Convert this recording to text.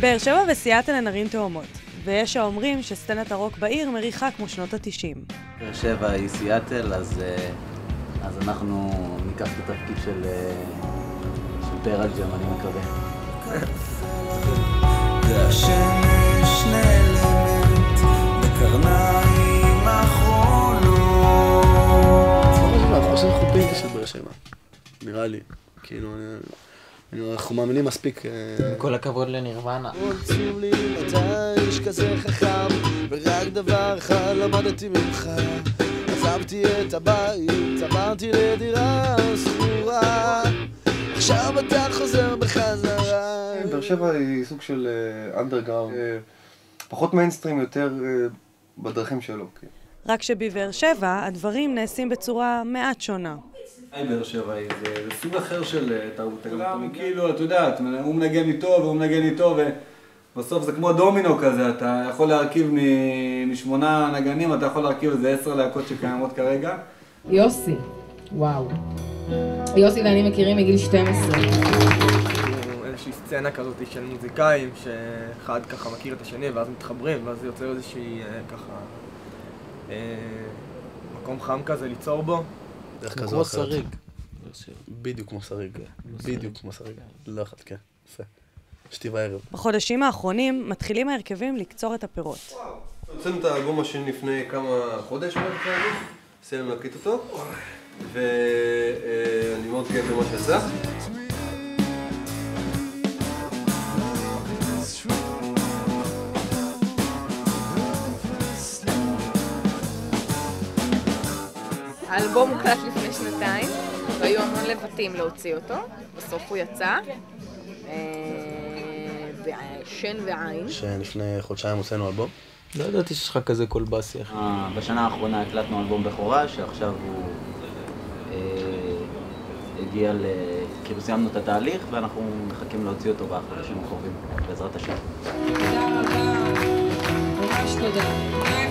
באר שבע וסיאטל הן ערים תאומות, ויש האומרים שסצנת הרוק בעיר מריחה כמו שנות ה-90. באר שבע היא סיאטל, אז אנחנו ניקח את התפקיד של פרל ג'ם, אני מקווה. והשמש נעלמת בקרניים האחרונות. אנחנו עושים חופים של באר שבע, נראה לי. כאילו, אנחנו מאמינים מספיק. כל הכבוד לנירוונה. עצוב לי אתה איש כזה חכם, ורק דבר אחד למדתי ממך. עזבתי את הבית, עברתי לדירה סגורה, עכשיו אתה חוזר בחזרה. באר שבע היא סוג של אנדרגראונד, פחות מיינסטרים, יותר בדרכים שלו. רק שבבאר שבע הדברים נעשים בצורה מעט שונה. באר שבע זה סוג אחר של תרבות. כולם כאילו, את יודעת, הוא מנגן איתו והוא מנגן איתו, ובסוף זה כמו דומינו כזה, אתה יכול להרכיב מ8 נגנים, אתה יכול להרכיב איזה 10 להקות שקיימות כרגע. יוסי, וואו. יוסי ואני מכירים מגיל 12. איזושהי סצנה כזאת של מוזיקאים, שאחד ככה מכיר את השני ואז מתחברים, ואז זה יוצר איזושהי ככה מקום חם כזה ליצור בו. כמו שריג. בדיוק כמו שריג. בדיוק כמו שריג. לא אחד, כן. יפה. שתי בערב. בחודשים האחרונים מתחילים ההרכבים לקצור את הפירות. הוצאנו את האלבום השני לפני כמה חודש בערך, סיימנו להקליט אותו, ואני מאוד גאה במה שעשה. האלבום הוקלט לפני שנתיים, והיו המון לבטים להוציא אותו, בסוף הוא יצא, שן ועין. שלפני חודשיים הוצאנו אלבום. לא ידעתי שיש לך כזה קול בסי, אחי. בשנה האחרונה הקלטנו אלבום בכורה, שעכשיו הוא הגיע כאילו סיימנו את התהליך, ואנחנו מחכים להוציא אותו בחודשים הקרובים, בעזרת השם. תודה רבה, ממש תודה.